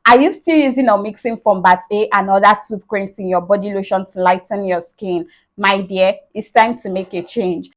Are you still using or mixing funbact A and other tube creams in your body lotion to lighten your skin? My dear, it's time to make a change.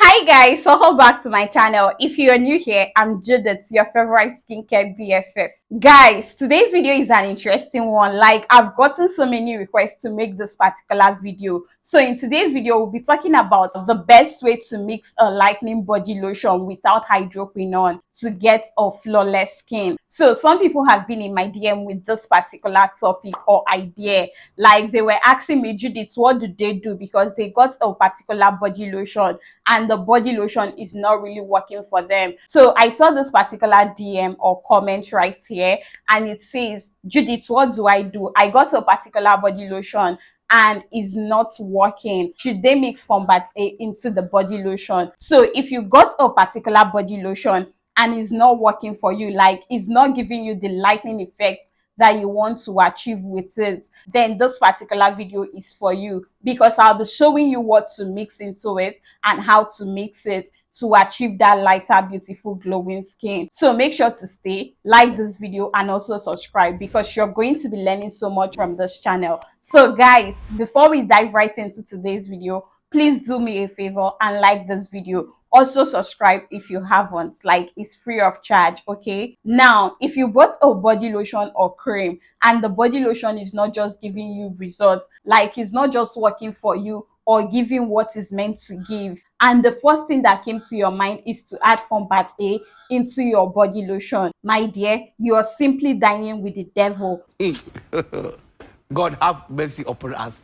Hi guys, welcome back to my channel. If you are new here, I'm Judith, your favorite skincare BFF. Guys, today's video is an interesting one. Like, I've gotten so many requests to make this particular video. So in today's video, we'll be talking about the best way to mix a lightening body lotion without hydroquinone to get a flawless skin. So some people have been in my DM with this particular topic or idea. Like, they were asking me, Judith, what do they do? Because they got a particular body lotion and the body lotion is not really working for them. So I saw this particular DM or comment right here, and it says, Judith, what do? I got a particular body lotion and is not working. Should they mix funbact A into the body lotion? So if you got a particular body lotion and is not working for you, like it's not giving you the lightening effect that you want to achieve with it, then this particular video is for you, because I'll be showing you what to mix into it and how to mix it to achieve that lighter, beautiful, glowing skin. So make sure to stay, like this video, and also subscribe, because you're going to be learning so much from this channel. So guys, before we dive right into today's video, please do me a favor and like this video. Also subscribe if you haven't. Like, it's free of charge. Okay, now if you bought a body lotion or cream and the body lotion is not just giving you results, like it's not just working for you or giving what is meant to give, and the first thing that came to your mind is to add funbact A into your body lotion, my dear, you are simply dining with the devil. God have mercy upon us.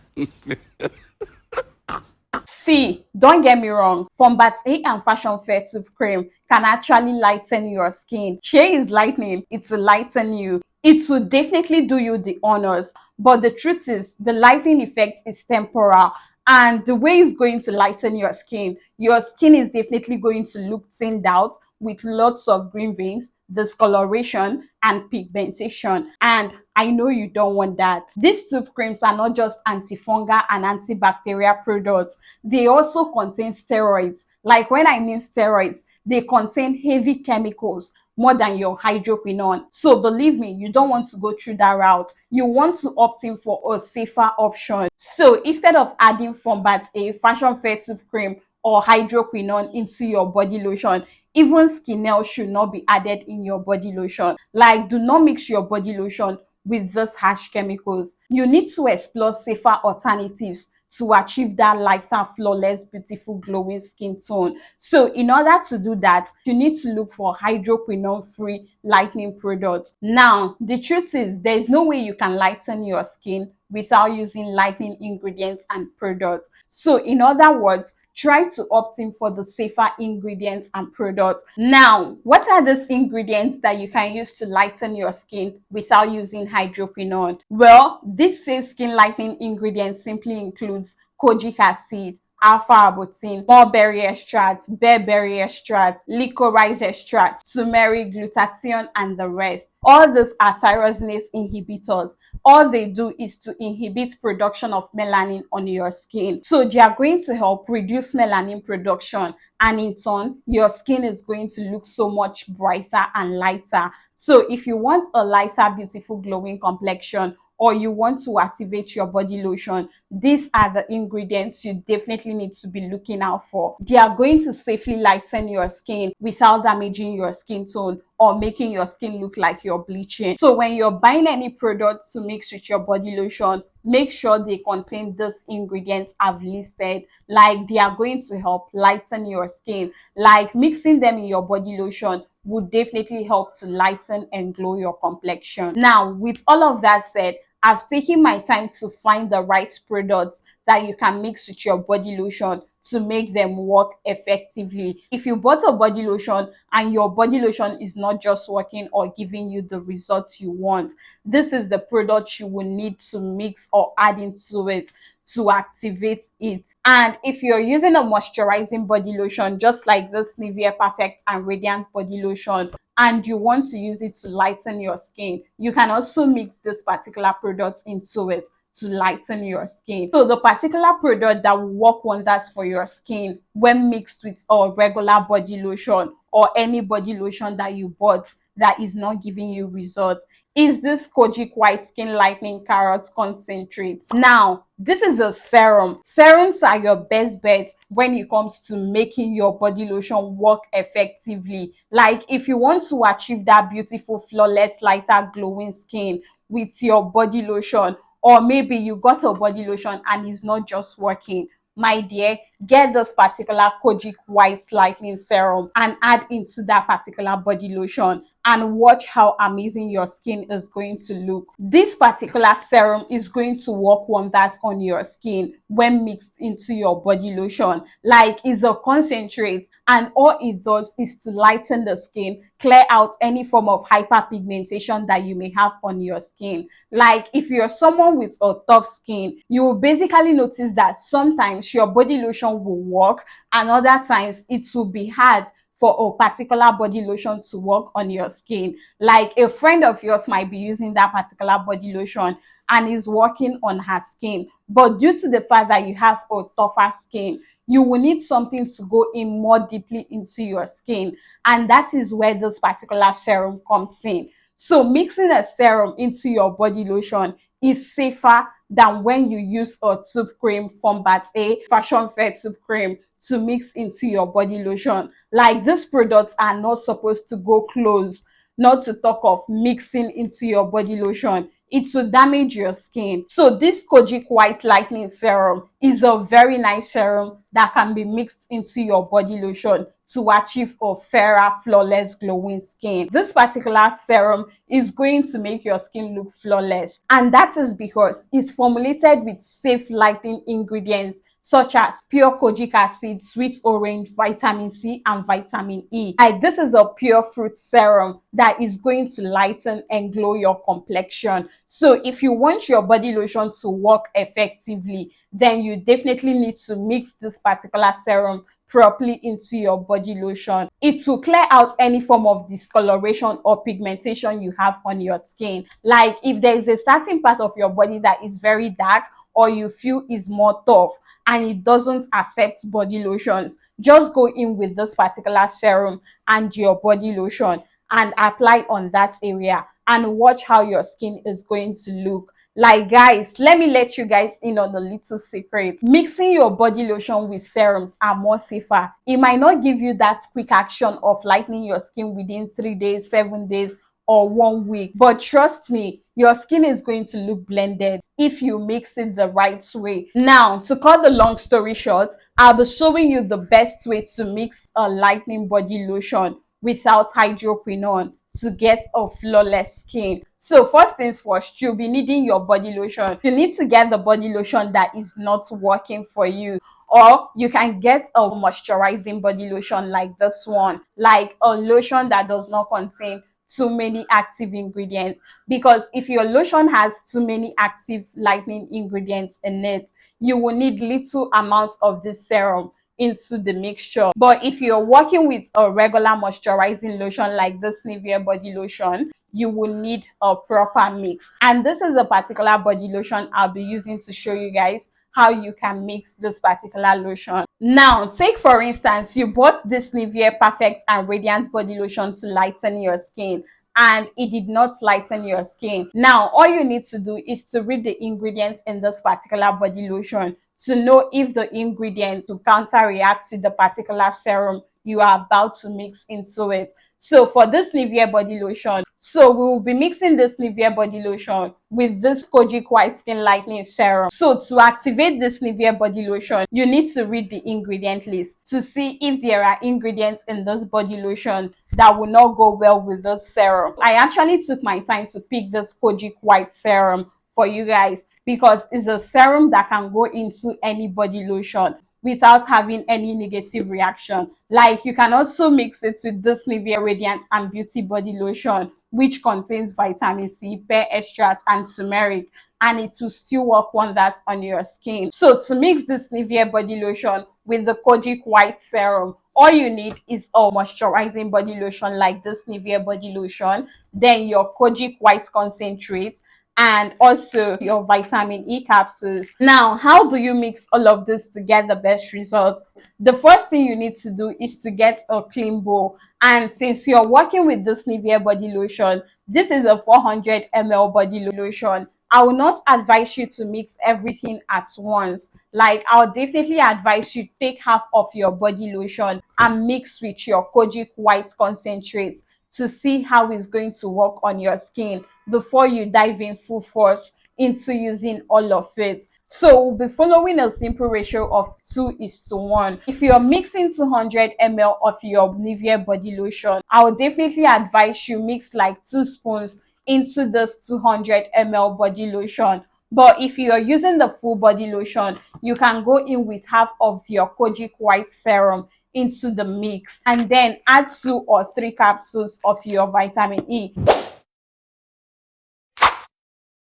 See, don't get me wrong, funbact A and Fashion Fair tube cream can actually lighten your skin. Shea is lightening, it will lighten you. It will definitely do you the honors. But the truth is, the lightening effect is temporal. And the way it's going to lighten your skin is definitely going to look thinned out with lots of green veins, discoloration, and pigmentation. And I know you don't want that. These tube creams are not just antifungal and antibacterial products. They also contain steroids. Like, when I mean steroids, they contain heavy chemicals, more than your hydroquinone. So believe me, you don't want to go through that route. You want to opt in for a safer option. So instead of adding funbact A, Fashion Fair tube cream, or hydroquinone into your body lotion, even Skinel should not be added in your body lotion. Like, do not mix your body lotion with these harsh chemicals. You need to explore safer alternatives to achieve that lighter, flawless, beautiful, glowing skin tone. So in order to do that, you need to look for hydroquinone-free lightening products. Now, the truth is, there's no way you can lighten your skin without using lightening ingredients and products. So in other words, try to opt in for the safer ingredients and products. Now, what are these ingredients that you can use to lighten your skin without using hydroquinone? Well, this safe skin lightening ingredient simply includes kojic acid, alpha-arbutin, mulberry extract, bearberry extract, licorice extract, turmeric, glutathione, and the rest. All these are tyrosinase inhibitors. All they do is to inhibit production of melanin on your skin. So they are going to help reduce melanin production, and in turn, your skin is going to look so much brighter and lighter. So if you want a lighter, beautiful, glowing complexion, or you want to activate your body lotion, these are the ingredients you definitely need to be looking out for. They are going to safely lighten your skin without damaging your skin tone or making your skin look like you're bleaching. So when you're buying any products to mix with your body lotion, make sure they contain these ingredients I've listed. Like, they are going to help lighten your skin. Like, mixing them in your body lotion would definitely help to lighten and glow your complexion. Now, with all of that said, I've taken my time to find the right products that you can mix with your body lotion to make them work effectively. If you bought a body lotion and your body lotion is not just working or giving you the results you want, this is the product you will need to mix or add into it to activate it. And if you're using a moisturizing body lotion, just like this Nivea Perfect and Radiant body lotion, and you want to use it to lighten your skin, you can also mix this particular product into it to lighten your skin. So the particular product that will work wonders for your skin when mixed with a regular body lotion or any body lotion that you bought that is not giving you results is this Kojic White Skin Lightening Carrot Concentrate. Now, this is a serum. Serums are your best bet when it comes to making your body lotion work effectively. Like if you want to achieve that beautiful, flawless, lighter, glowing skin with your body lotion, or maybe you got a body lotion and it's not just working, my dear, get this particular Kojic White Lightening Serum and add into that particular body lotion and watch how amazing your skin is going to look. This particular serum is going to work wonders on your skin when mixed into your body lotion. Like it's a concentrate, and all it does is to lighten the skin, clear out any form of hyperpigmentation that you may have on your skin. Like if you're someone with a tough skin, you will basically notice that sometimes your body lotion will work and other times it will be hard for a particular body lotion to work on your skin. Like a friend of yours might be using that particular body lotion and is working on her skin, but due to the fact that you have a tougher skin, you will need something to go in more deeply into your skin, and that is where this particular serum comes in. So mixing a serum into your body lotion is safer than when you use a tube cream from a fashion fair tube cream to mix into your body lotion. Like these products are not supposed to go close, not to talk of mixing into your body lotion. It will damage your skin. So this Kojic White Lightening Serum is a very nice serum that can be mixed into your body lotion to achieve a fairer, flawless, glowing skin. This particular serum is going to make your skin look flawless, and that is because it's formulated with safe lightening ingredients such as pure kojic acid, sweet orange, vitamin C, and vitamin E. Like this is a pure fruit serum that is going to lighten and glow your complexion. So if you want your body lotion to work effectively, then you definitely need to mix this particular serum properly into your body lotion. It will clear out any form of discoloration or pigmentation you have on your skin. Like if there is a certain part of your body that is very dark or you feel is more tough and it doesn't accept body lotions, just go in with this particular serum and your body lotion and apply on that area and watch how your skin is going to look. Like guys, let me let you guys in on a little secret. Mixing your body lotion with serums are more safer. It might not give you that quick action of lightening your skin within 3 days, 7 days, or 1 week, but trust me, your skin is going to look blended if you mix it the right way. Now, to cut the long story short, I'll be showing you the best way to mix a lightening body lotion without hydroquinone to get a flawless skin. So first things first, you'll be needing your body lotion. You need to get the body lotion that is not working for you, or you can get a moisturizing body lotion like this one, like a lotion that does not contain too many active ingredients, because if your lotion has too many active lightening ingredients in it, you will need little amounts of this serum into the mixture. But if you're working with a regular moisturizing lotion like this Nivea body lotion, you will need a proper mix. And this is a particular body lotion I'll be using to show you guys how you can mix this particular lotion. Now, take for instance, you bought this Nivea Perfect and Radiant body lotion to lighten your skin, and it did not lighten your skin. Now, all you need to do is to read the ingredients in this particular body lotion to know if the ingredients will counter react to the particular serum you are about to mix into it. So for this Nivea body lotion, so we will be mixing this Nivea body lotion with this Kojic White Skin Lightening Serum. So to activate this Nivea body lotion, you need to read the ingredient list to see if there are ingredients in this body lotion that will not go well with this serum. I actually took my time to pick this Kojic White Serum for you guys because it's a serum that can go into any body lotion without having any negative reaction. Like you can also mix it with this Nivea Radiant and Beauty body lotion, which contains vitamin C, pear extract, and turmeric, and it will still work wonders on your skin. So to mix this Nivea body lotion with the Kojic White Serum, all you need is a moisturizing body lotion like this Nivea body lotion, then your Kojic White concentrate, and also your vitamin E capsules. Now, how do you mix all of this to get the best results? The first thing you need to do is to get a clean bowl. And since you're working with this Nivea body lotion, this is a 400 ml body lotion. I will not advise you to mix everything at once. Like, I'll definitely advise you take half of your body lotion and mix with your Kojic white concentrate to see how it's going to work on your skin before you dive in full force into using all of it. So we'll be following a simple ratio of 2:1. If you're mixing 200 ml of your Nivea body lotion, I would definitely advise you mix like 2 spoons into this 200 ml body lotion. But if you're using the full body lotion, you can go in with half of your Kojic white serum into the mix and then add 2 or 3 capsules of your vitamin E.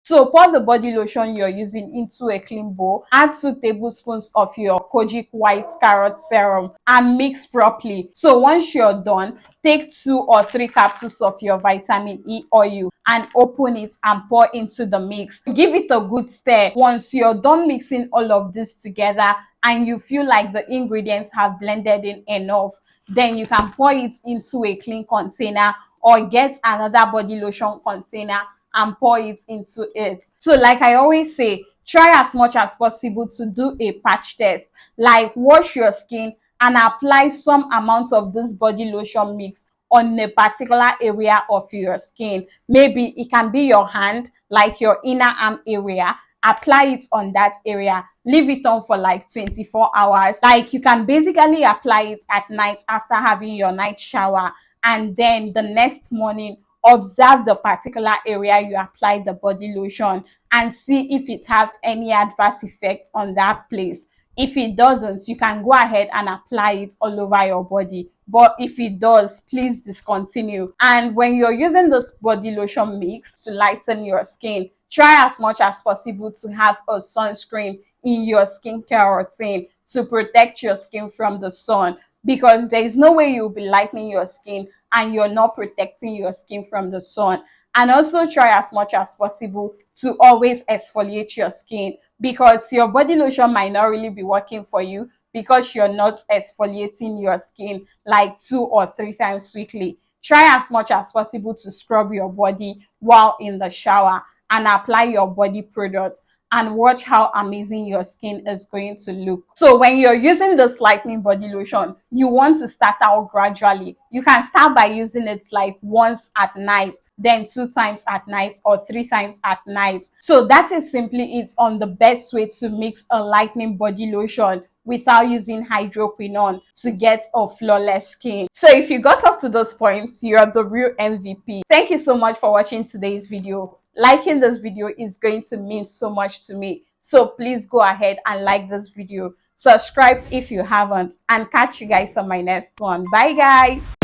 So pour the body lotion you're using into a clean bowl, add 2 tablespoons of your Kojic white carrot serum and mix properly. So once you're done, take 2 or 3 capsules of your vitamin E oil and open it and pour into the mix. Give it a good stir. Once you're done mixing all of this together and you feel like the ingredients have blended in enough, then you can pour it into a clean container or get another body lotion container and pour it into it. So like I always say, try as much as possible to do a patch test. Like, wash your skin and apply some amount of this body lotion mix on a particular area of your skin. Maybe it can be your hand, like your inner arm area. Apply it on that area. Leave it on for like 24 hours. Like, you can basically apply it at night after having your night shower, and then the next morning observe the particular area you apply the body lotion and see if it has any adverse effect on that place. If it doesn't, you can go ahead and apply it all over your body. But if it does, please discontinue. And when you're using this body lotion mix to lighten your skin, try as much as possible to have a sunscreen in your skincare routine to protect your skin from the sun, because there is no way you'll be lightening your skin and you're not protecting your skin from the sun. And also try as much as possible to always exfoliate your skin, because your body lotion might not really be working for you because you're not exfoliating your skin like 2 or 3 times weekly. Try as much as possible to scrub your body while in the shower and apply your body products, and watch how amazing your skin is going to look. So when you're using this lightening body lotion, you want to start out gradually. You can start by using it like once at night, then 2 times at night, or 3 times at night. So that is simply it on the best way to mix a lightening body lotion without using hydroquinone to get a flawless skin. So if you got up to this point, you're the real MVP. Thank you so much for watching today's video. Liking this video is going to mean so much to me. So please go ahead and like this video. Subscribe if you haven't, and catch you guys on my next one. Bye guys.